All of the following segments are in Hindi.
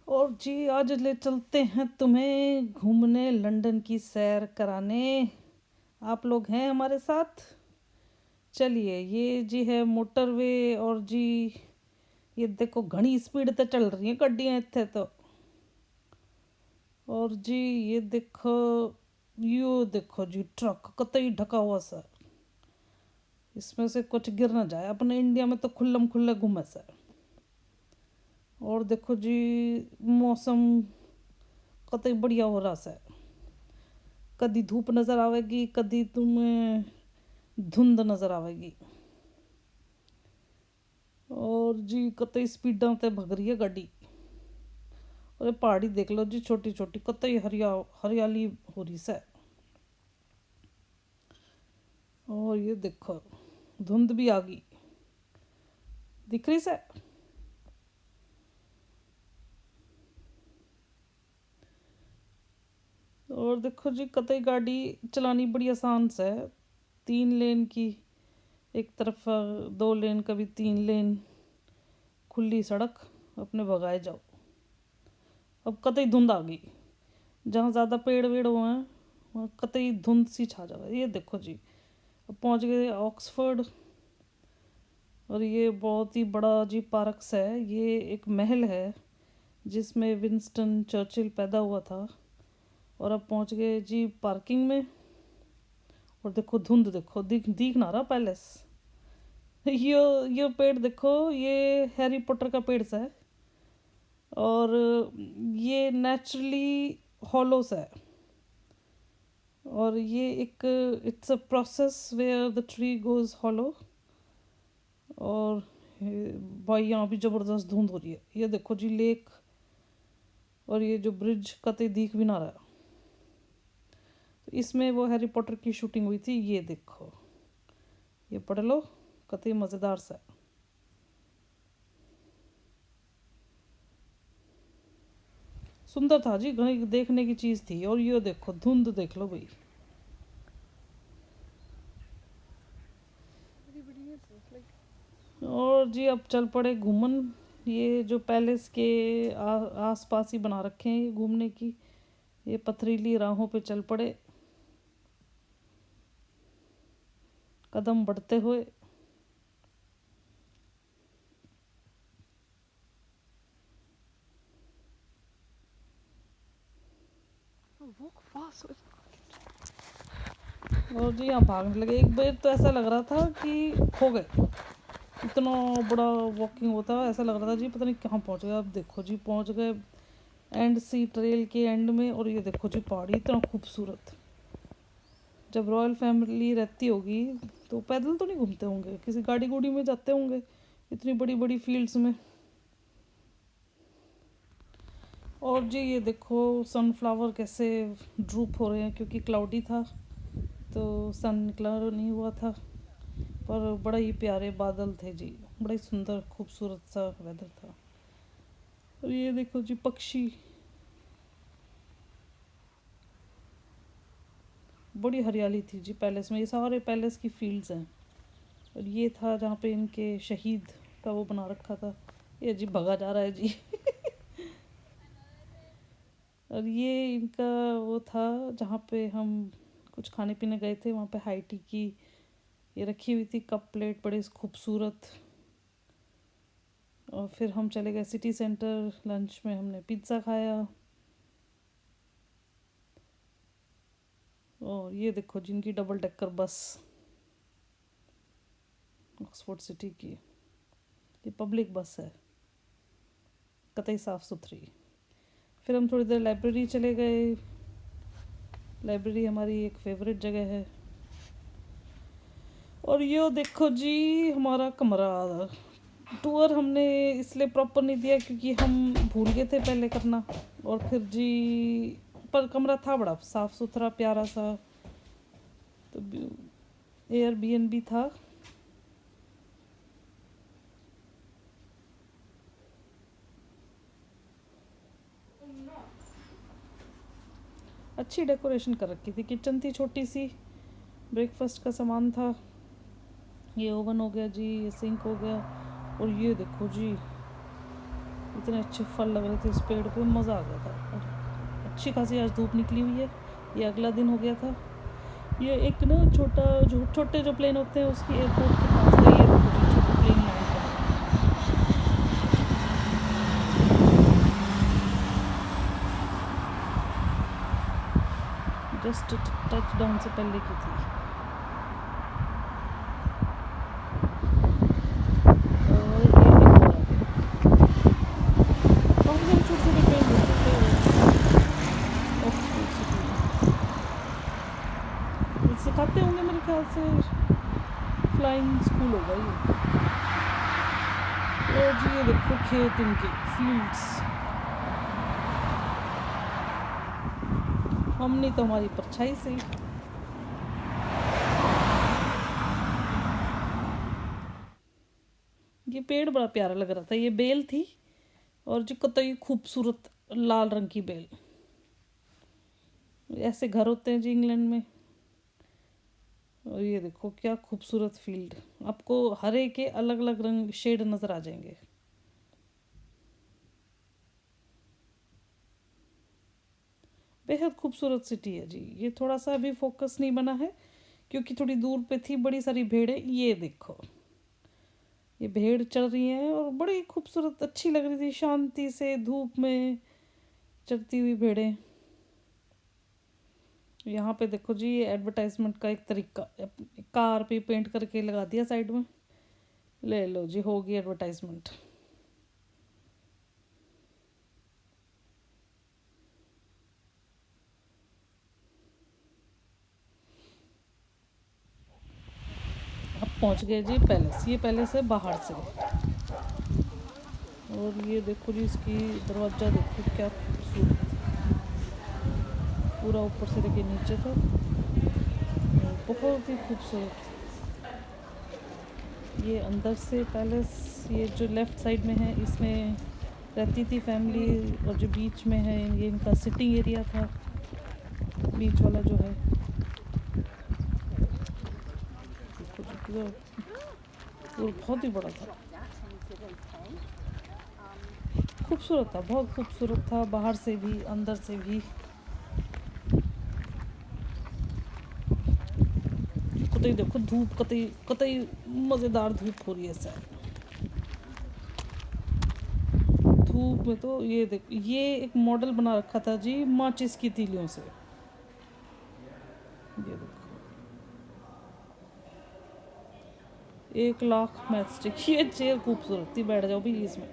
और जी आज ले चलते हैं तुम्हें घूमने, लंदन की सैर कराने। आप लोग हैं हमारे साथ। चलिए, ये जी है मोटरवे। और जी ये देखो, घनी स्पीड ते चल रही हैं गड्डियाँ इत्थे तो। और जी ये देखो, यो देखो जी, ट्रक कतई ढका हुआ सर। इसमें से कुछ गिर ना जाए। अपने इंडिया में तो खुल्लम खुल्ले घूमे सर। और देखो जी, मौसम कतई बढ़िया हो रहा सर। कदी धूप नज़र आवेगी, कदी तुम्हें धुंध नज़र आवेगी। और जी कतई स्पीडा ते भग रही है गाड़ी। और ये पहाड़ी देख लो जी, छोटी छोटी कतई हरियाली हो रही से। और ये देखो, धुंध भी आ गई, दिख रही से। और देखो जी, कतई गाड़ी चलानी बड़ी आसान से है। 3 लेन की एक तरफ, 2 लेन, कभी 3 लेन, खुली सड़क, अपने भगाए जाओ। अब कतई धुंध आ गई। जहाँ ज़्यादा पेड़ वेड़ हुए हैं वहाँ कतई धुंध सी छा जाए। ये देखो जी, अब पहुँच गए ऑक्सफोर्ड। और ये बहुत ही बड़ा जी पार्क है। ये एक महल है जिसमें विंस्टन चर्चिल पैदा हुआ था। और अब पहुँच गए जी पार्किंग में। और देखो धुंध, देखो दिख ना रहा पैलेस। ये पेड़ देखो, ये हैरी पॉटर का पेड़ सा है। और ये नेचुरली हॉलो सा है। और ये एक, it's a process where the tree goes hollow. और भाई यहाँ भी ज़बरदस्त धुंध हो रही है। ये देखो जी लेक। और ये जो ब्रिज कतई दिख भी ना रहा। तो इसमें वो हैरी पॉटर की शूटिंग हुई थी। ये देखो, ये पढ़ लो, कतई मज़ेदार सा। सुंदर था जी, घनी देखने की चीज़ थी। और ये देखो धुंध देख लो भाई। और जी अब चल पड़े घूमन। ये जो पैलेस के आस पास ही बना रखे हैं ये घूमने की। ये पथरीली राहों पे चल पड़े, कदम बढ़ते हुए। और जी यहाँ भागने लगे। एक बार तो ऐसा लग रहा था कि खो गए। इतना बड़ा वॉकिंग होता है, ऐसा लग रहा था जी पता नहीं कहाँ पहुँच गए। अब देखो जी पहुँच गए एंड सी ट्रेल के एंड में। और ये देखो जी पहाड़ी इतना खूबसूरत। जब रॉयल फैमिली रहती होगी तो पैदल तो नहीं घूमते होंगे, किसी गाड़ी गुड़ी में जाते होंगे इतनी बड़ी बड़ी फील्ड्स में। और जी ये देखो सनफ्लावर कैसे ड्रूप हो रहे हैं, क्योंकि क्लाउडी था तो सन निकला नहीं हुआ था। पर बड़ा ही प्यारे बादल थे जी, बड़ा ही सुंदर खूबसूरत सा वेदर था। और ये देखो जी पक्षी, बड़ी हरियाली थी जी पैलेस में। ये सारे पैलेस की फील्ड्स हैं। और ये था जहाँ पे इनके शहीद का वो बना रखा था। ये जी भगा जा रहा है जी। और ये इनका वो था जहाँ पे हम कुछ खाने पीने गए थे। वहाँ पे हाई टी की ये रखी हुई थी कप प्लेट, बड़े खूबसूरत। और फिर हम चले गए सिटी सेंटर। लंच में हमने पिज़्ज़ा खाया। और ये देखो जिनकी double decker bus, Oxford city की। ये पब्लिक बस है, कतई साफ़ सुथरी। फिर हम थोड़ी देर लाइब्रेरी चले गए। लाइब्रेरी हमारी एक फेवरेट जगह है। और ये देखो जी हमारा कमरा। टूर हमने इसलिए प्रॉपर नहीं दिया क्योंकि हम भूल गए थे पहले करना। और फिर जी, पर कमरा था बड़ा साफ़ सुथरा प्यारा सा। तो एयरबीएनबी था। अच्छी डेकोरेशन कर रखी थी। किचन थी छोटी सी, ब्रेकफास्ट का सामान था। ये ओवन हो गया जी, ये सिंक हो गया। और ये देखो जी, इतने अच्छे फल लग रहे थे इस पेड़ पे, मज़ा आ गया था। और अच्छी खासी आज धूप निकली हुई है, ये अगला दिन हो गया था। ये एक ना छोटे जो प्लेन होते हैं उसकी एयरपोर्ट के पास है, ये देखो जी छोटे प्लेन लैंड कर रहे हैं। जस्ट टच डाउन से पहले की थी। और ये एक और आ गया। काफ़ी सारे छोटे छोटे प्लेन दिखते थे ऑक्सफोर्ड सिटी में। सिखाते होंगे मेरे ख्याल से, फ्लाइंग स्कूल होगा ये। और जी ये देखो खेत, इनके फील्ड्स। हमने तो हमारी परछाई से ही। ये पेड़ बड़ा प्यारा लग रहा था, ये बेल थी और जी कतई खूबसूरत लाल रंग की बेल। ऐसे घर होते हैं जी इंग्लैंड में। और ये देखो क्या खूबसूरत फील्ड, आपको हरे के अलग अलग रंग शेड नज़र आ जाएंगे। बेहद खूबसूरत सिटी है जी। ये थोड़ा सा अभी फोकस नहीं बना है क्योंकि थोड़ी दूर पे थी, बड़ी सारी भेड़ें। ये देखो ये भेड़ चल रही हैं और बड़ी खूबसूरत अच्छी लग रही थी, शांति से धूप में चलती हुई भेड़ें। यहाँ पे देखो जी ये एडवर्टाइजमेंट का एक तरीका, कार पे पेंट करके लगा दिया साइड में, ले लो जी होगी एडवर्टाइजमेंट। अब पहुँच गए जी पैलेस। ये पैलेस है बाहर से। और ये देखो जी इसकी दरवाज़ा देखो क्या खूबसूरत, पूरा ऊपर से लेके नीचे तक, बहुत ही खूबसूरत। ये अंदर से पैलेस, ये जो लेफ़्ट साइड में है इसमें रहती थी फैमिली, और जो बीच में है ये इनका सिटिंग एरिया था, बीच वाला जो है। पूरा बहुत ही बड़ा था, खूबसूरत था, बहुत खूबसूरत था, बाहर से भी अंदर से भी। कतई देखो धूप, कतई कतई मज़ेदार धूप हो रही है सर। धूप में तो ये देखो, ये एक मॉडल बना रखा था जी माचिस की तीलियों से। ये देखो 1 लाख मैचस्टिक। ये चेयर खूबसूरत थी, बैठ जाओ भी इसमें।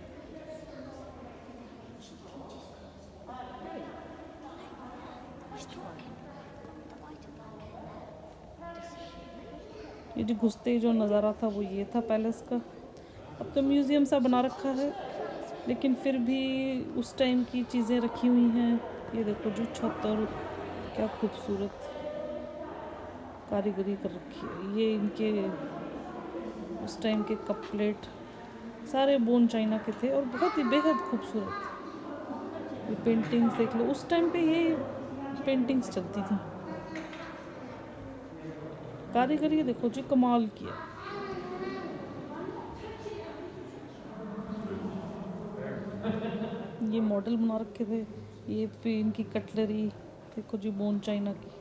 ये जो घुसते ही जो नज़ारा था वो ये था पैलेस का। अब तो म्यूज़ियम सा बना रखा है, लेकिन फिर भी उस टाइम की चीज़ें रखी हुई हैं। ये देखो जो छत, और क्या खूबसूरत कारीगरी कर रखी है। ये इनके उस टाइम के कप प्लेट सारे बोन चाइना के थे और बहुत ही बेहद खूबसूरत। ये पेंटिंग्स देख लो, उस टाइम पे ये पेंटिंग्स चलती थी। कारीगरी देखो जी कमाल किया। ये मॉडल बना रखे थे। ये फिर इनकी कटलरी देखो जी, बोन चाइना की,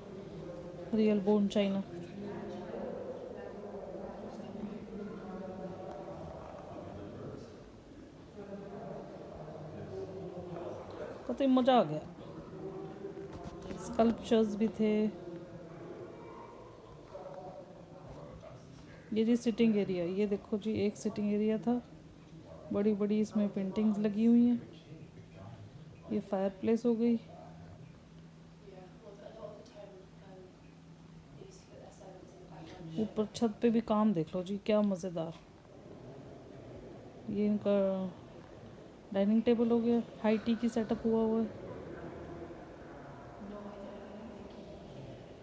रियल बोन चाइना। तो मज़ा आ गया। स्कल्पचर्स भी थे। ये जी सिटिंग एरिया, ये देखो जी एक सिटिंग एरिया था, बड़ी बड़ी इसमें पेंटिंग्स लगी हुई हैं। ये फायर प्लेस हो गई। ऊपर छत पे भी काम देख लो जी क्या मज़ेदार। ये इनका डाइनिंग टेबल हो गया, हाई टी की सेटअप हुआ है।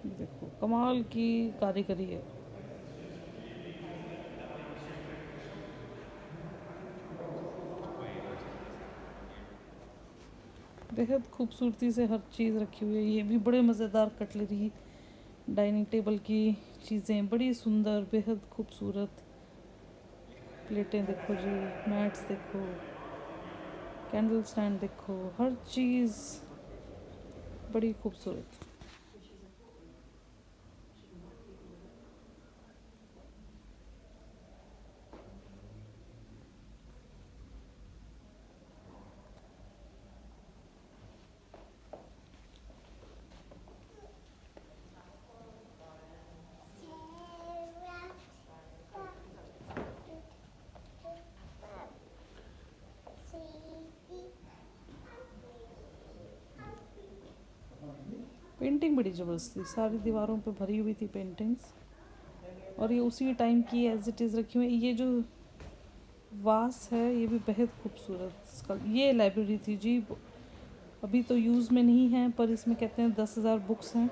देखो कमाल की कारीगरी है। बेहद खूबसूरती से हर चीज़ रखी हुई है। ये भी बड़े मज़ेदार कटलरी, डाइनिंग टेबल की चीज़ें बड़ी सुंदर, बेहद खूबसूरत। प्लेटें देखो जी, मैट्स देखो कैंडल स्टैंड देखो, हर चीज़ बड़ी खूबसूरत। पेंटिंग बड़ी ज़बरदस्त थी, सारी दीवारों पे भरी हुई थी पेंटिंग्स, और ये उसी टाइम की एज इट इज़ रखी हुई। ये जो वास है ये भी बेहद खूबसूरत इसका। ये लाइब्रेरी थी जी, अभी तो यूज़ में नहीं है, पर इसमें कहते हैं 10,000 बुक्स हैं।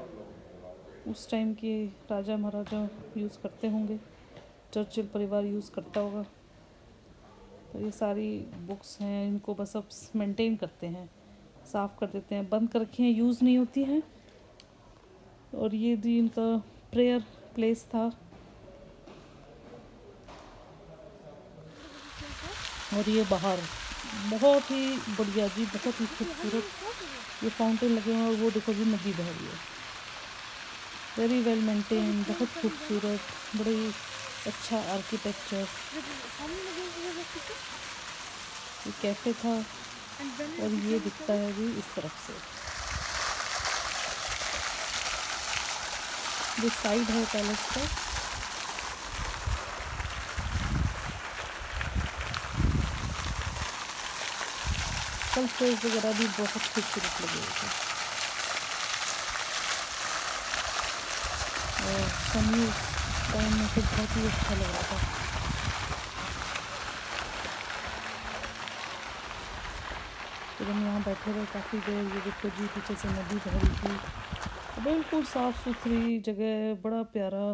उस टाइम के राजा महाराजा यूज़ करते होंगे, चर्चिल परिवार यूज़ करता होगा। तो ये सारी बुक्स हैं, इनको बस अब मेंटेन करते हैं, साफ़ कर देते हैं, बंद कर रखे हैं, यूज़ नहीं होती हैं। और ये जी इनका प्रेयर प्लेस था, और ये बाहर बहुत ही बढ़िया जी, बहुत ही खूबसूरत ये फाउंटेन लगे हुए हैं। और वो देखो जी नदी बह रही है, वेरी वेल मेंटेन, बहुत खूबसूरत, बड़ी अच्छा आर्किटेक्चर। ये कैफ़े था, और ये दिखता है जी इस तरफ से, जो साइड है पैलेस का। कल्चर्स वगैरह भी बहुत खूबसूरत लगे हुए थे, और सनी टाइम में तो बहुत ही अच्छा लग रहा था। फिर हम यहाँ बैठे रहे काफ़ी देर। ये देखो जी पीछे से नदी बह रही थी, बिल्कुल साफ़ सुथरी जगह, बड़ा प्यारा